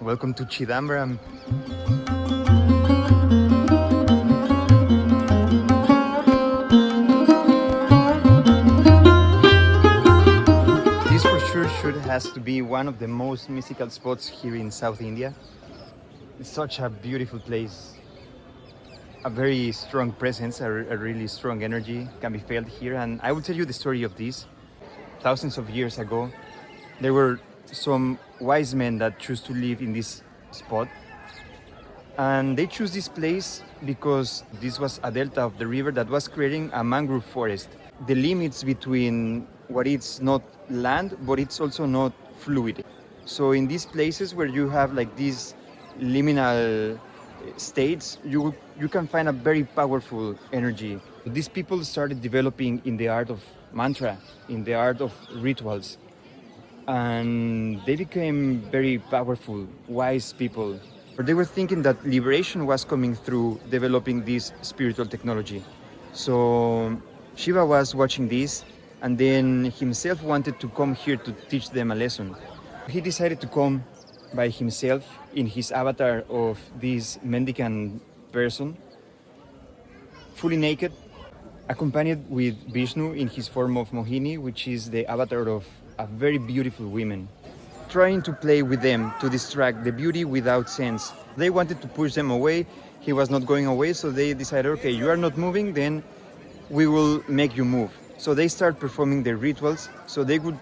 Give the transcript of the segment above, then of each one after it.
Welcome to Chidambram. This for sure has to be one of the most mystical spots here in South India. It's such a beautiful place. A very strong presence, a really strong energy can be felt here. And I will tell you the story of this. Thousands of years ago, there were some wise men that choose to live in this spot. And they choose this place because this was a delta of the river that was creating a mangrove forest. The limits between what is not land, but it's also not fluid. So in these places where you have like these liminal states, you can find a very powerful energy. These people started developing in the art of mantra, in the art of rituals, and they became very powerful, wise people. But they were thinking that liberation was coming through developing this spiritual technology. So Shiva was watching this, and then himself wanted to come here to teach them a lesson. He decided to come by himself in his avatar of this mendicant person, fully naked, accompanied with Vishnu in his form of Mohini, which is the avatar of a very beautiful woman, trying to play with them to distract the beauty without sense. They wanted to push them away. He was not going away, so they decided, okay, you are not moving, then we will make you move. So they start performing their rituals. So they would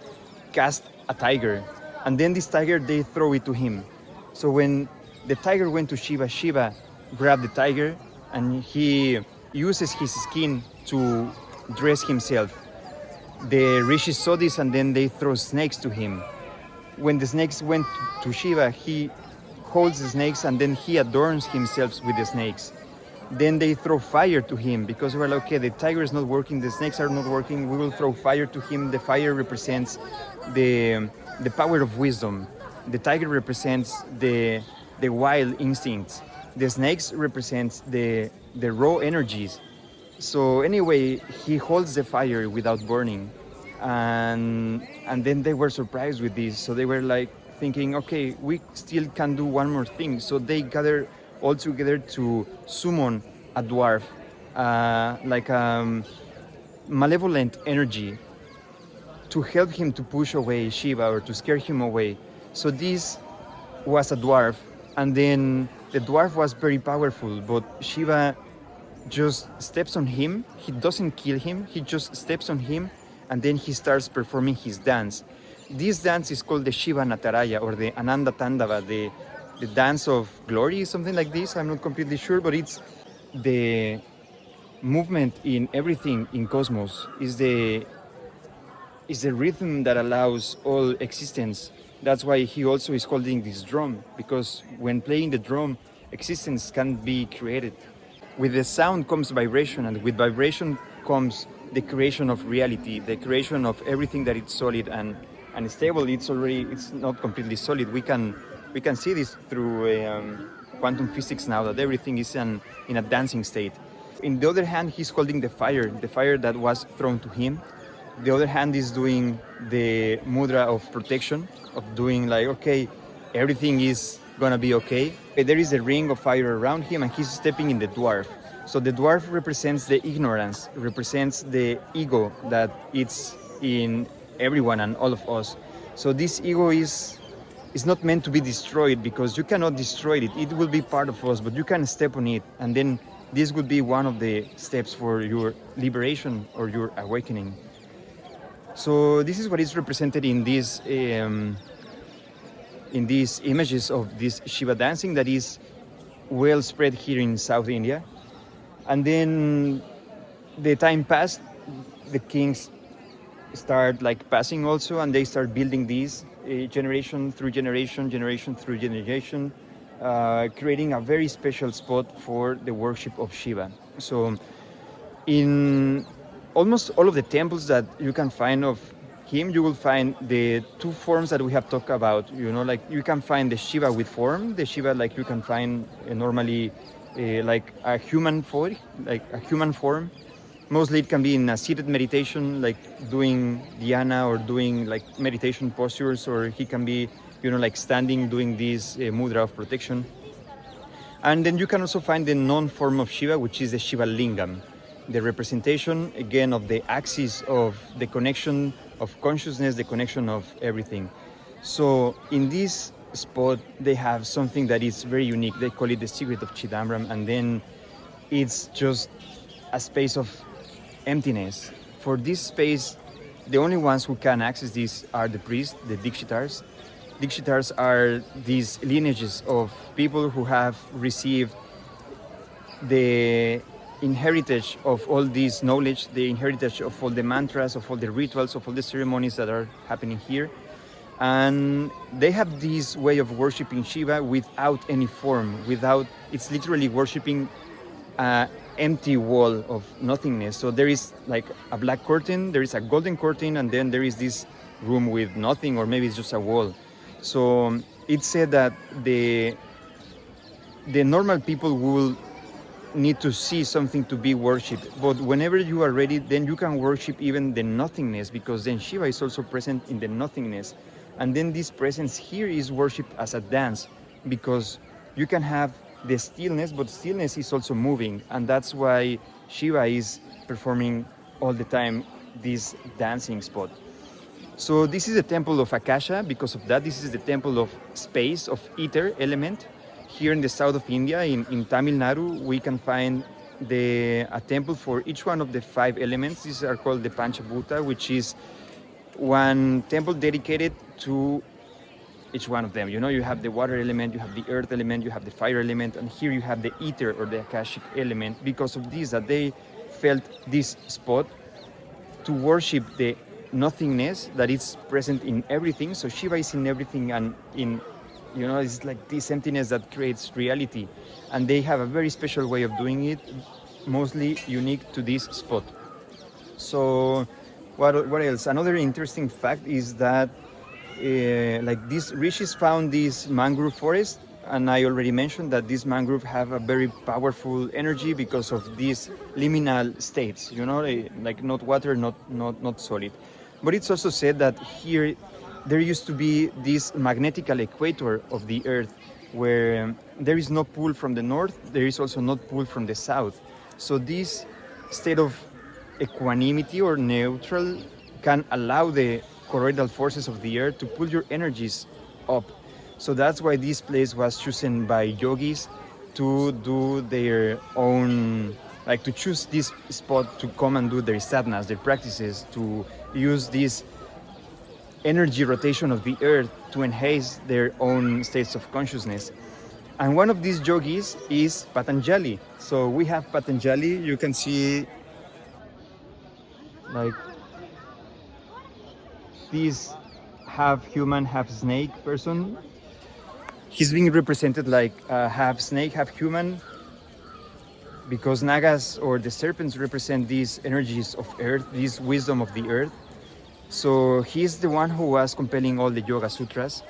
cast a tiger, and then this tiger, they throw it to him. So when the tiger went to Shiva, Shiva grabbed the tiger and he uses his skin to dress himself. The rishis saw this and then they throw snakes to him. When the snakes went to Shiva, he holds the snakes and then he adorns himself with the snakes. Then they throw fire to him because we're like, okay, the tiger is not working, the snakes are not working, we will throw fire to him. The fire represents the power of wisdom. The tiger represents the wild instincts. The snakes represents the raw energies. So anyway, he holds the fire without burning. And then they were surprised with this. So they were like thinking, okay, we still can do one more thing. So they gather all together to summon a dwarf, like a malevolent energy, to help him to push away Shiva or to scare him away. So this was a dwarf, and then the dwarf was very powerful, but Shiva just steps on him. He doesn't kill him, he just steps on him, and then he starts performing his dance. This dance is called the Shiva Nataraya or the Ananda Tandava, the dance of glory, something like this. I'm not completely sure, but it's the movement in everything in cosmos, is the rhythm that allows all existence. That's why he also is holding this drum, because when playing the drum, existence can be created. With the sound comes vibration, and with vibration comes the creation of reality, the creation of everything that is solid and stable. It's not completely solid. We can see this through quantum physics now, that everything is in a dancing state. In the other hand, he's holding the fire that was thrown to him. The other hand is doing the mudra of protection, of doing like, okay, everything is gonna be okay. There is a ring of fire around him and he's stepping in the dwarf. So the dwarf represents the ignorance, represents the ego that it's in everyone and all of us. So this ego is not meant to be destroyed, because you cannot destroy it. It will be part of us, but you can step on it, and then this would be one of the steps for your liberation or your awakening. So this is what is represented in these images of this Shiva dancing that is well spread here in South India. And then the time passed, the kings start like passing also, and they start building these generation through generation, generation through generation, creating a very special spot for the worship of Shiva. So in almost all of the temples that you can find of him, you will find the two forms that we have talked about. Like you can find the Shiva with form, the Shiva like you can find normally like a human form, Mostly it can be in a seated meditation, like doing dhyana or doing like meditation postures, or he can be like standing, doing this mudra of protection. And then you can also find the non-form of Shiva, which is the Shiva Lingam, the representation, again, of the axis of the connection of consciousness, the connection of everything. So in this spot, they have something that is very unique. They call it the secret of Chidambram, and then it's just a space of emptiness. For this space, the only ones who can access this are the priests, the Dikshitars. Dikshitars are these lineages of people who have received the inheritance of all this knowledge, the inheritance of all the mantras, of all the rituals, of all the ceremonies that are happening here. And they have this way of worshipping Shiva without any form, it's literally worshipping an empty wall of nothingness. So there is like a black curtain, there is a golden curtain, and then there is this room with nothing, or maybe it's just a wall. So it's said that the normal people will need to see something to be worshipped, but whenever you are ready, then you can worship even the nothingness, because then Shiva is also present in the nothingness. And then this presence here is worshipped as a dance, because you can have the stillness, but stillness is also moving, and that's why Shiva is performing all the time this dancing spot. So this is the temple of Akasha. Because of that, this is the temple of space, of ether element. Here in the south of India, in Tamil Nadu, we can find a temple for each one of the 5 elements. These are called the Panchabhuta, which is one temple dedicated to each one of them. You have the water element, you have the earth element, you have the fire element, and here you have the ether or the Akashic element. Because of this, that they felt this spot to worship the nothingness that is present in everything. So Shiva is in everything, and it's like this emptiness that creates reality. And they have a very special way of doing it, mostly unique to this spot. So what else? Another interesting fact is that these rishis found this mangrove forest, and I already mentioned that these mangrove have a very powerful energy because of these liminal states, like not water, not solid. But it's also said that here there used to be this magnetical equator of the earth, where there is no pull from the north, there is also not pull from the south. So this state of equanimity or neutral can allow the colloidal forces of the earth to pull your energies up. So that's why this place was chosen by yogis to do their own, to choose this spot to come and do their sadhanas, their practices, to use this energy rotation of the earth to enhance their own states of consciousness. And one of these yogis is Patanjali. So we have Patanjali, you can see this half human, half snake person. He's being represented like half snake, half human, because Nagas or the serpents represent these energies of earth, this wisdom of the earth. So he's the one who was compiling all the Yoga Sutras.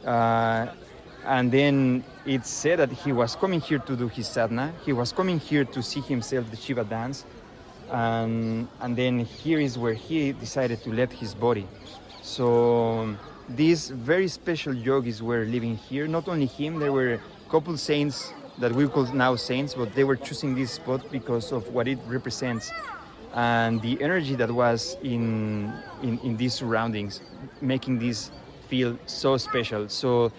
And then it's said that he was coming here to do his sadhana. He was coming here to see himself the Shiva dance. And then here is where he decided to let his body. So these very special yogis were living here. Not only him, there were a couple saints that we call now saints, but they were choosing this spot because of what it represents and the energy that was in these surroundings, making this feel so special. So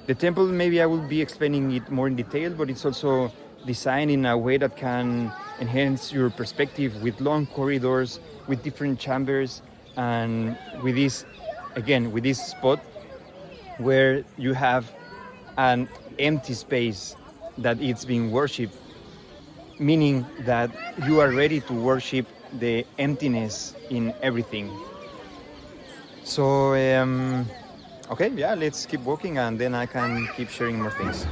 the temple, maybe I will be explaining it more in detail, but it's also designed in a way that can enhance your perspective with long corridors, with different chambers, and with this spot where you have an empty space that it's being worshipped, meaning that you are ready to worship the emptiness in everything. So let's keep walking, and then I can keep sharing more things.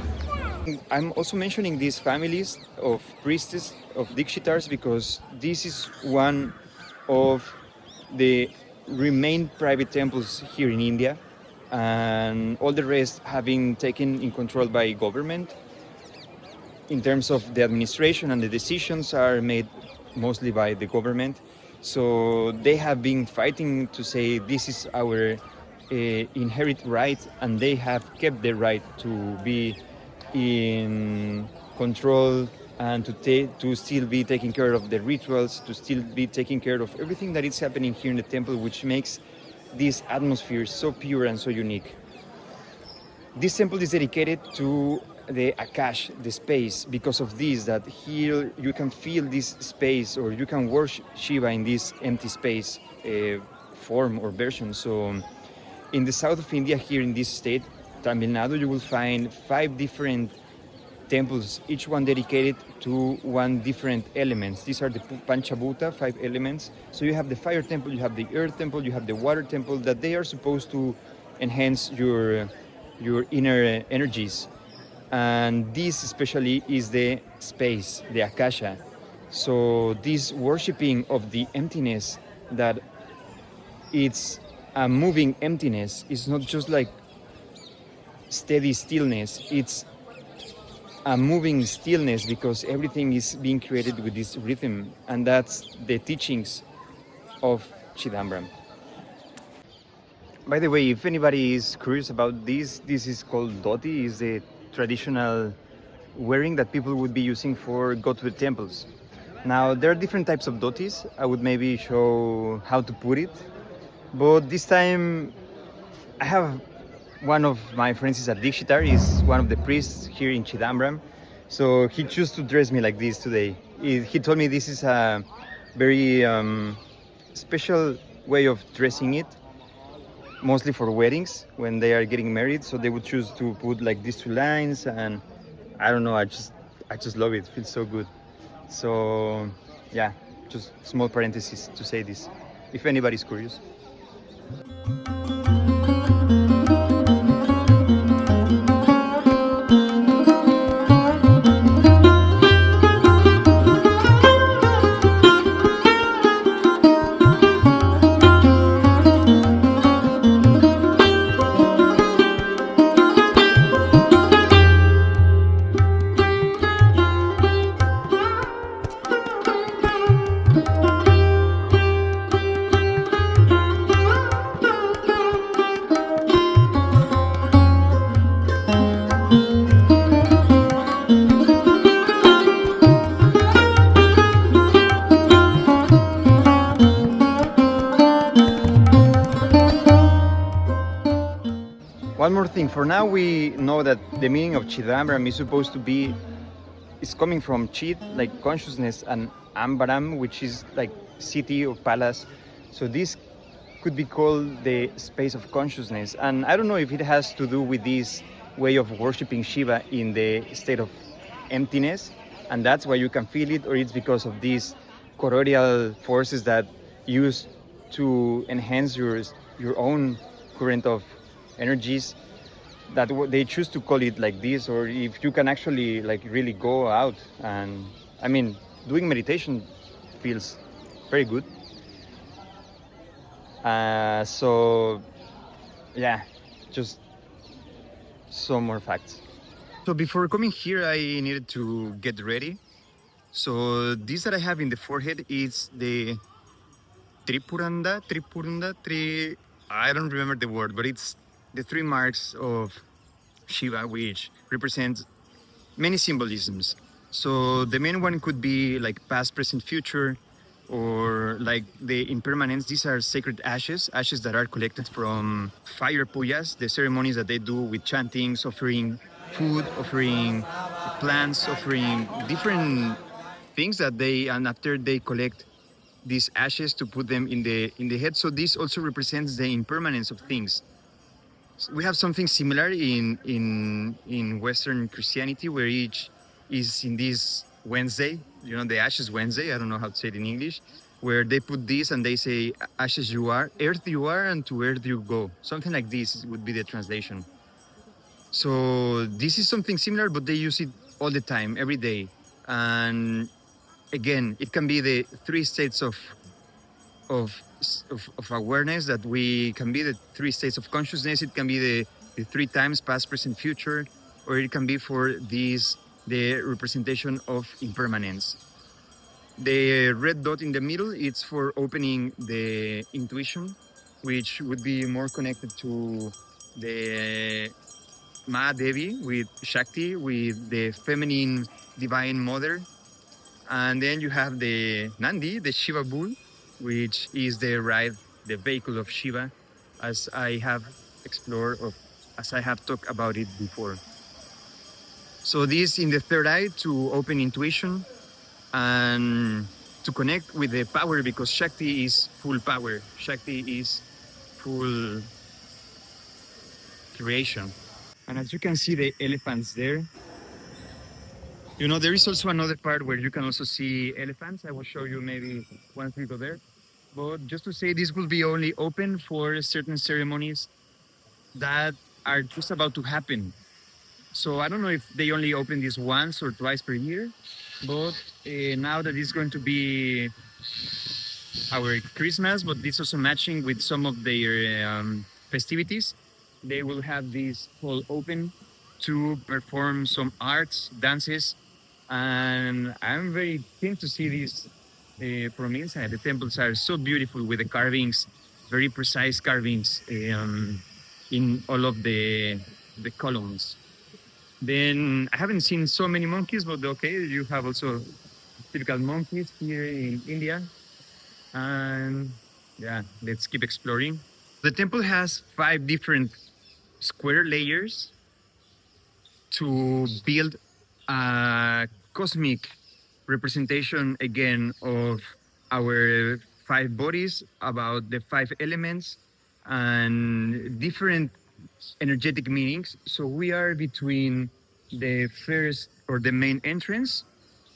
I'm also mentioning these families of priestess of Dikshitars because this is one of the remain private temples here in India, and all the rest have been taken in control by government. In terms of the administration, and the decisions are made mostly by the government. So they have been fighting to say this is our inherit right, and they have kept the right to be in control and to still be taking care of the rituals, to still be taking care of everything that is happening here in the temple, which makes this atmosphere so pure and so unique. This temple is dedicated to the Akash, the space, because of this, that here you can feel this space, or you can worship Shiva in this empty space form or version. So in the south of India, here in this state, Tamil Nadu, you will find 5 different temples, each one dedicated to one different element. These are the Panchabhuta, 5 elements. So you have the fire temple, you have the earth temple, you have the water temple, that they are supposed to enhance your inner energies. And this especially is the space, the Akasha. So this worshipping of the emptiness, that it's a moving emptiness, is not just like steady stillness, it's a moving stillness, because everything is being created with this rhythm, and that's the teachings of Chidambram. By the way, if anybody is curious about this is called dhoti, is the traditional wearing that people would be using for go to the temples. Now, there are different types of dhotis. I would maybe show how to put it, but this time I have one of my friends is a Dikshitar, is one of the priests here in Chidambram. So he chose to dress me like this today. He told me this is a very special way of dressing it, mostly for weddings when they are getting married. So they would choose to put like these 2 lines, and I don't know, I just love it. It feels so good. So yeah, just small parenthesis to say this, if anybody's curious. One more thing, for now we know that the meaning of Chidambaram is supposed to be, is coming from Chid, like consciousness, and Ambaram, which is like city or palace. So this could be called the space of consciousness. And I don't know if it has to do with this way of worshipping Shiva in the state of emptiness, and that's why you can feel it, or it's because of these corporeal forces that use to enhance your own current of energies, that they choose to call it like this, or if you can actually like really go out. And I mean, doing meditation feels very good. So yeah, just some more facts. So before coming here, I needed to get ready. So this that I have in the forehead is the Tripuranda, I don't remember the word, but it's the 3 marks of Shiva, which represent many symbolisms. So the main one could be like past, present, future, or like the impermanence. These are sacred ashes that are collected from fire pujas, the ceremonies that they do with chantings, offering food, offering plants, offering different things that they, and after they collect these ashes to put them in the head. So this also represents the impermanence of things. So we have something similar in Western Christianity, where each is in this Wednesday, you know, the Ashes Wednesday, I don't know how to say it in English, where they put this and they say, ashes you are, earth you are, and to earth you go. Something like this would be the translation. So this is something similar, but they use it all the time, every day. And again, it can be the 3 states of awareness, that we can be the 3 states of consciousness. It can be the 3 times past, present, future, or it can be for these, the representation of impermanence. The red dot in the middle, it's for opening the intuition, which would be more connected to the Ma Devi with Shakti, with the feminine divine mother. And then you have the Nandi, the Shiva bull, which is the ride, the vehicle of Shiva, as I have explored, or as I have talked about it before. So this in the third eye to open intuition and to connect with the power, because Shakti is full power. Shakti is full creation. And as you can see the elephants there, there is also another part where you can also see elephants. I will show you maybe once we go there. But just to say, this will be only open for certain ceremonies that are just about to happen. So I don't know if they only open this once or twice per year, but now that it's going to be our Christmas, but it's also matching with some of their festivities, they will have this hall open to perform some arts, dances, and I'm very keen to see this from inside. The temples are so beautiful with the carvings, very precise carvings in all of the columns. Then I haven't seen so many monkeys, but okay, you have also typical monkeys here in India. And yeah, let's keep exploring. The temple has 5 different square layers to build a cosmic representation again of our 5 bodies, about the 5 elements and different energetic meanings. So we are between the first or the main entrance,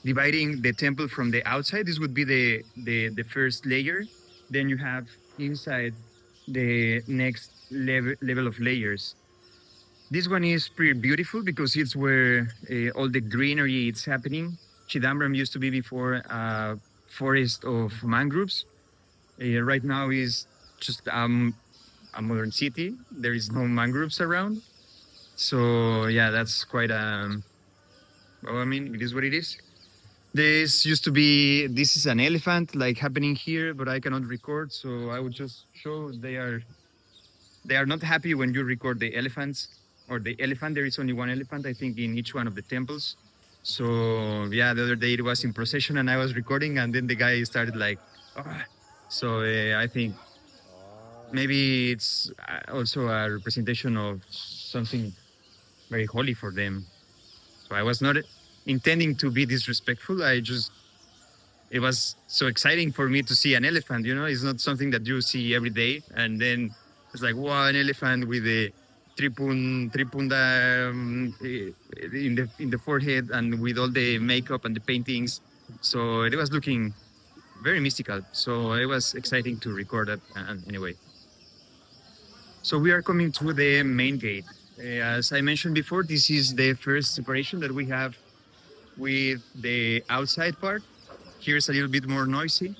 dividing the temple from the outside. This would be the first layer. Then you have inside the next level of layers. This one is pretty beautiful because it's where all the greenery is happening. Chidambram used to be before a forest of mangroves. Right now is just a modern city. There is no mangroves around. So yeah, that's quite well, I mean, it is what it is. This is an elephant like happening here, but I cannot record, so I would just show they are not happy when you record the elephants or the elephant. There is only one elephant, I think, in each one of the temples. So yeah, the other day it was in procession and I was recording, and then the guy started like, "Ah." So I think maybe it's also a representation of something very holy for them. So I was not intending to be disrespectful. It was so exciting for me to see an elephant. It's not something that you see every day. And then it's like, wow, an elephant with a tripunda in the forehead and with all the makeup and the paintings. So it was looking very mystical. So it was exciting to record that. And anyway, so we are coming to the main gate. As I mentioned before, this is the first separation that we have with the outside part. Here's a little bit more noisy.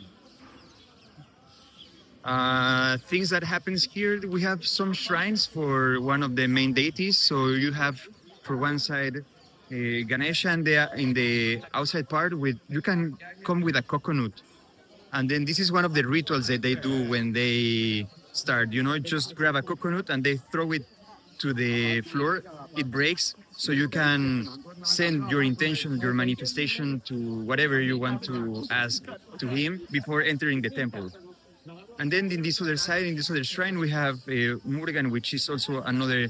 Things that happens here, we have some shrines for one of the main deities. So you have, for one side, Ganesha, and in the outside part, you can come with a coconut. And then this is one of the rituals that they do when they start. Just grab a coconut and they throw it to the floor. It breaks, so you can send your intention, your manifestation to whatever you want to ask to him before entering the temple. And then in this other side, in this other shrine, we have Murugan, which is also another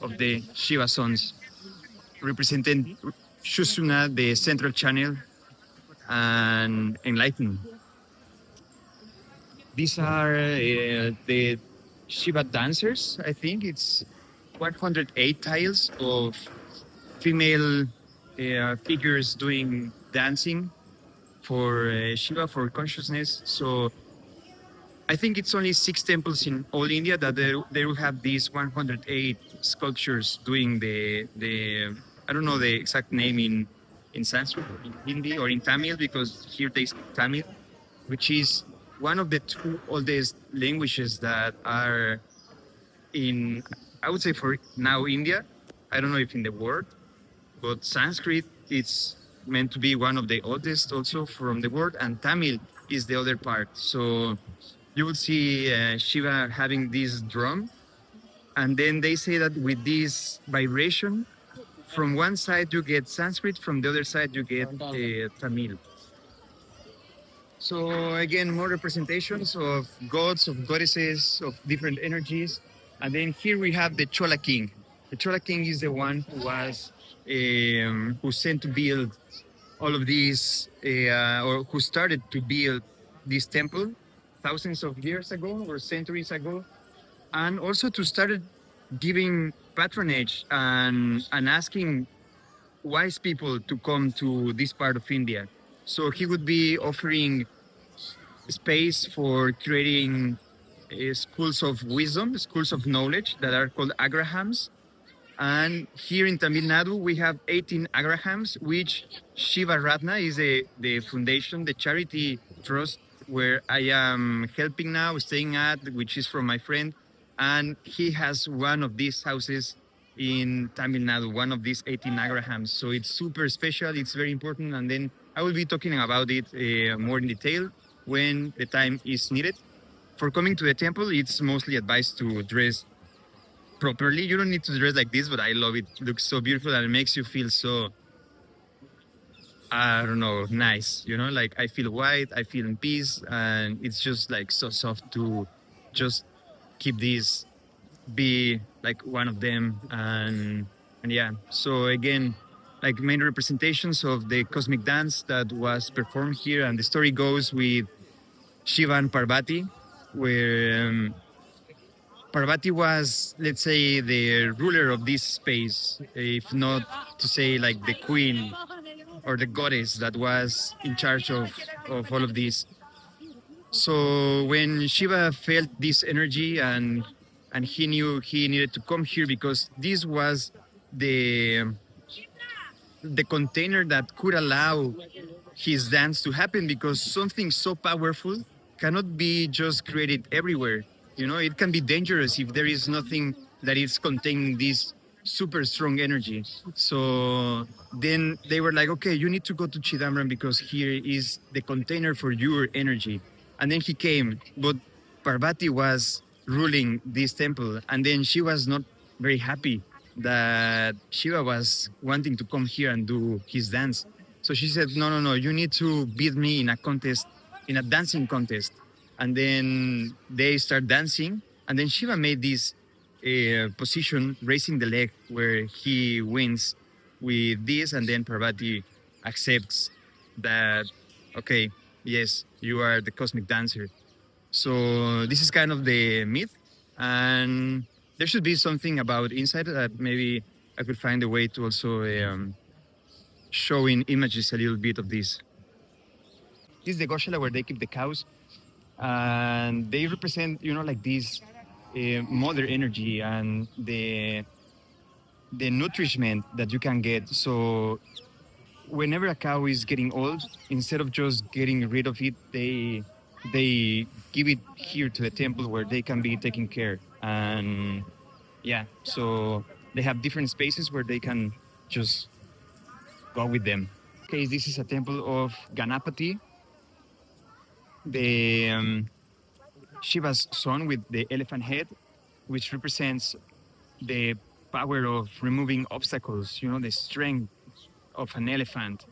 of the Shiva sons, representing Shushuna, the central channel, and enlightenment. These are the Shiva dancers. I think it's 108 tiles of female figures doing dancing for Shiva, for consciousness. So I think it's only 6 temples in all India that they will have these 108 sculptures doing the I don't know the exact name in Sanskrit, or in Hindi, or in Tamil, because here they speak Tamil, which is one of the 2 oldest languages that are in, I would say, for now, India. I don't know if in the world, but Sanskrit it's meant to be one of the oldest also from the world, and Tamil is the other part. So you will see Shiva having this drum, and then they say that with this vibration, from one side you get Sanskrit, from the other side you get Tamil. So again, more representations of gods, of goddesses, of different energies. And then here we have the Chola King. The Chola King is the one who sent to build all of these, or who started to build this temple thousands of years ago or centuries ago, and also to start giving patronage and asking wise people to come to this part of India. So he would be offering space for creating schools of wisdom, schools of knowledge that are called agrahams. And here in Tamil Nadu, we have 18 agrahams, which Siva Rathna is the foundation, the charity trust where I am helping now, staying at, which is from my friend. And he has one of these houses in Tamil Nadu, one of these 18 agrahams. So it's super special, it's very important. And then I will be talking about it more in detail when the time is needed. For coming to the temple, it's mostly advised to dress properly. You don't need to dress like this, but I love it. It looks so beautiful and it makes you feel so, I don't know, nice. You know, like I feel white, I feel in peace, and it's just like so soft to just keep this, be like one of them. And yeah, so again, like main representations of the cosmic dance that was performed here. And the story goes with Shiva and Parvati, where Parvati was, let's say, the ruler of this space, if not to say like the queen or the goddess that was in charge of all of this. So when Shiva felt this energy and he knew he needed to come here because this was the the container that could allow his dance to happen, because something so powerful cannot be just created everywhere. You know, it can be dangerous if there is nothing that is containing this super strong energy. So then they were like, okay, you need to go to Chidambram because here is the container for your energy. And then he came, but Parvati was ruling this temple, and then she was not very happy that Shiva was wanting to come here and do his dance. So she said, no, no, no, you need to beat me in a contest, in a dancing contest. And then they start dancing. And then Shiva made this position, raising the leg, where he wins with this. And then Parvati accepts that, okay, yes, you are the cosmic dancer. So this is kind of the myth. And there should be something about inside that maybe I could find a way to also show in images a little bit of this. This is the Goshala where they keep the cows, and they represent, you know, like this mother energy and the nourishment that you can get. So whenever a cow is getting old, instead of just getting rid of it, they give it here to the temple where they can be taken care. And yeah, so they have different spaces where they can just go with them. Okay, this is a temple of Ganapati, the Shiva's son with the elephant head, which represents the power of removing obstacles, you know, the strength of an elephant.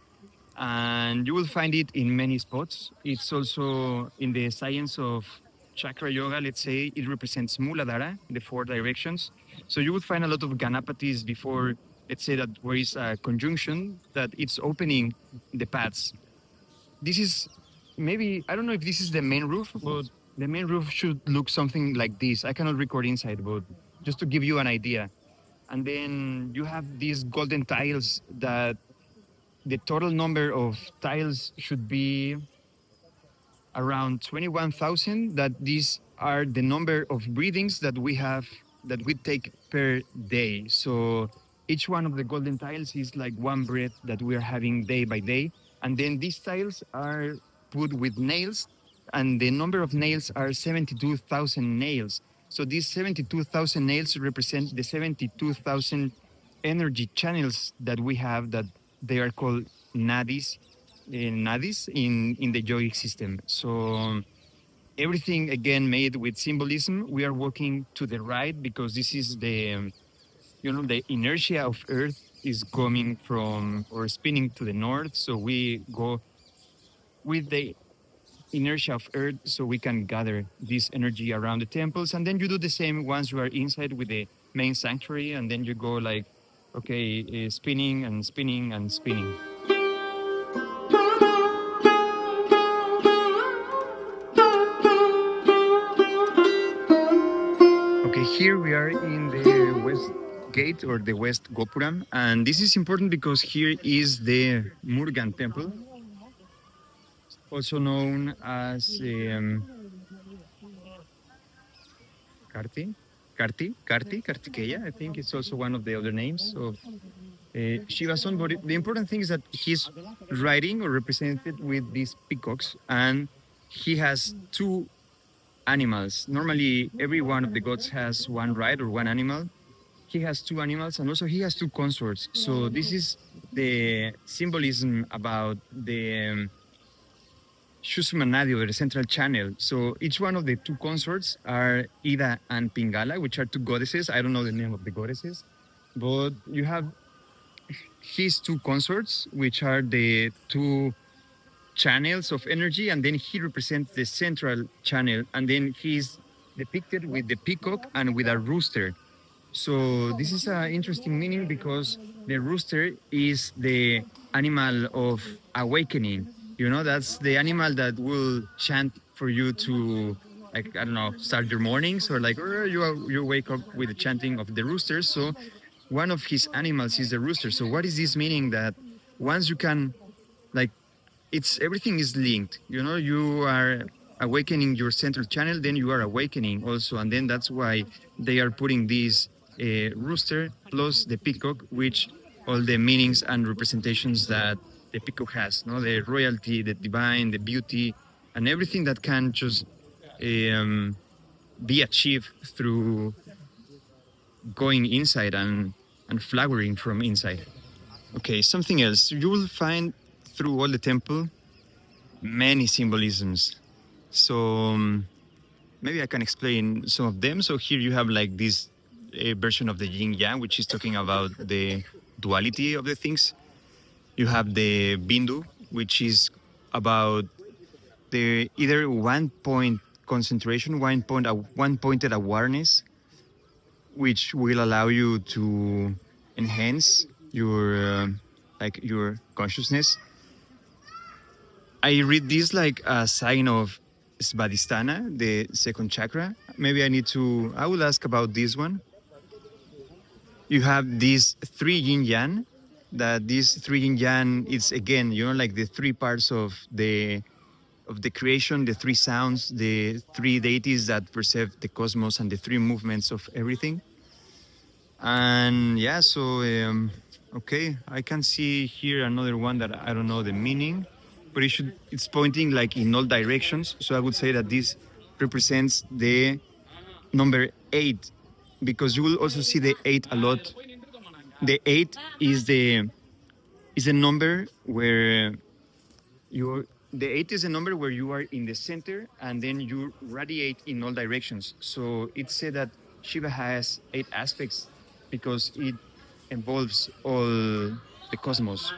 And you will find it in many spots. It's also in the science of chakra yoga, let's say, it represents Muladhara, the four directions. So you would find a lot of Ganapatis before, let's say, that where is a conjunction, that it's opening the paths. This is maybe, I don't know if this is the main roof, but the main roof should look something like this. I cannot record inside, but just to give you an idea. And then you have these golden tiles that the total number of tiles should be around 21,000. That these are the number of breathings that we have, that we take per day. So each one of the golden tiles is like one breath that we are having day by day. And then these tiles are put with nails, and the number of nails are 72,000 nails. So these 72,000 nails represent the 72,000 energy channels that we have, that they are called nadis, nadis in the yogic system. So everything again made with symbolism. We are walking to the right because this is the the inertia of Earth is coming from or spinning to the north. So we go with the inertia of Earth so we can gather this energy around the temples. And then you do the same once you are inside with the main sanctuary. And then you go like, okay, spinning and spinning and spinning. Okay, here we are in the west gate or the west Gopuram. And this is important because here is the Murugan temple, also known as Kartikeya. I think it's also one of the other names of Shiva's son. But the important thing is that he's riding or represented with these peacocks, and he has two animals. Normally, every one of the gods has one ride or one animal. He has two animals, and also he has two consorts. So this is the symbolism about the Shusumanadi, or the central channel. So each one of the two consorts are Ida and Pingala, which are two goddesses. I don't know the name of the goddesses, but you have his two consorts, which are the two channels of energy, and then he represents the central channel, and then he's depicted with the peacock and with a rooster. So this is an interesting meaning because the rooster is the animal of awakening. That's the animal that will chant for you to, like, I don't know, start your mornings, or like you wake up with the chanting of the rooster. So one of his animals is the rooster. So what is this meaning? That once you can, like, it's everything is linked. You are awakening your central channel, then you are awakening also, and then that's why they are putting this rooster plus the peacock, which all the meanings and representations that the peacock has, the royalty, the divine, the beauty, and everything that can just be achieved through going inside and flowering from inside. Okay, something else. You will find through all the temple many symbolisms. So maybe I can explain some of them. So here you have like this version of the yin yang, which is talking about the duality of the things. You have the bindu, which is about the either one point concentration, one pointed awareness, which will allow you to enhance your your consciousness. I read this like a sign of Svadhisthana, the second chakra. Maybe I will ask about this one. You have these three yin yang, that these three yin yang, it's again, like the three parts of the creation, the three sounds, the three deities that perceive the cosmos, and the three movements of everything. And yeah, so, okay, I can see here another one that I don't know the meaning, but it's pointing like in all directions. So I would say that this represents the number 8, because you will also see the 8 a lot. The 8 is a number where the 8 is a number where you are in the center and then you radiate in all directions. So it's said that Shiva has 8 aspects because it involves all the cosmos.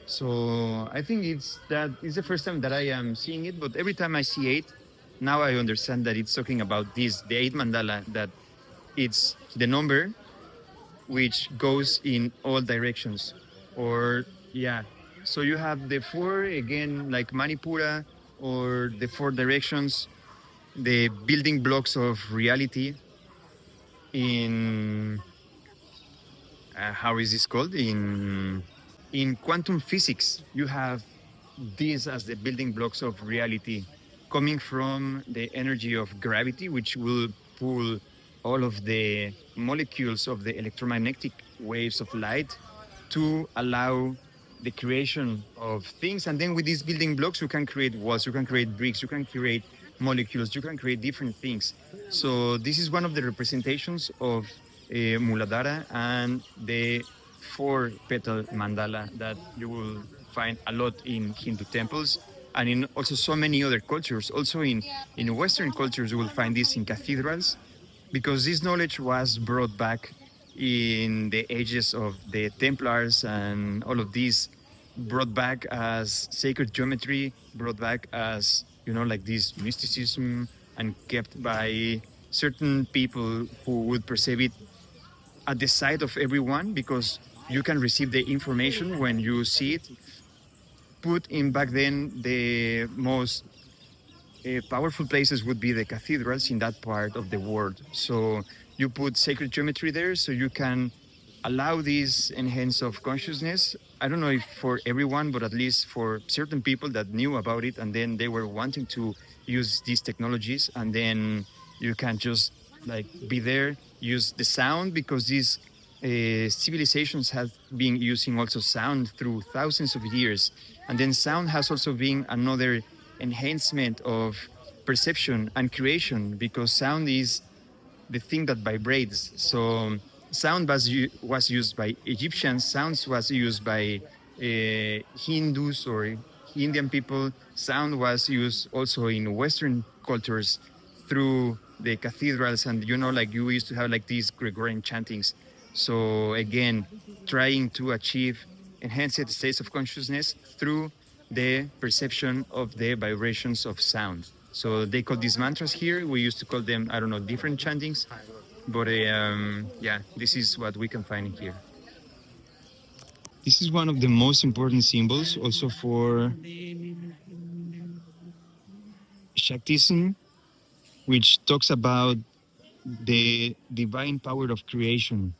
So I think it's the first time that I am seeing it, but every time I see 8, now I understand that it's talking about the 8 mandala, that it's the number which goes in all directions. Or, yeah. So you have the 4, again, like Manipura, or the 4 directions, the building blocks of reality in, how is this called? In quantum physics, you have these as the building blocks of reality, coming from the energy of gravity, which will pull all of the molecules of the electromagnetic waves of light to allow the creation of things. And then with these building blocks, you can create walls, you can create bricks, you can create molecules, you can create different things. So this is one of the representations of Muladhara and the 4 petal mandala that you will find a lot in Hindu temples. and in also so many other cultures. Also in Western cultures, you will find this in cathedrals, because this knowledge was brought back in the ages of the Templars, and all of these brought back as sacred geometry, brought back as, like this mysticism, and kept by certain people who would perceive it at the sight of everyone, because you can receive the information when you see it. Put in back then, the most powerful places would be the cathedrals in that part of the world. So you put sacred geometry there, so you can allow this enhance of consciousness. I don't know if for everyone, but at least for certain people that knew about it, and then they were wanting to use these technologies, and then you can just like be there, use the sound, because these civilizations have been using also sound through thousands of years, and then sound has also been another enhancement of perception and creation, because sound is the thing that vibrates. So sound was used by Egyptians, sounds was used by Hindus or Indian people, sound was used also in Western cultures through the cathedrals, and like you used to have like these Gregorian chantings. So again, trying to achieve enhanced states of consciousness through the perception of the vibrations of sound. So they call these mantras here. We used to call them, I don't know, different chantings. But yeah, this is what we can find here. This is one of the most important symbols also for Shaktism, which talks about the divine power of creation.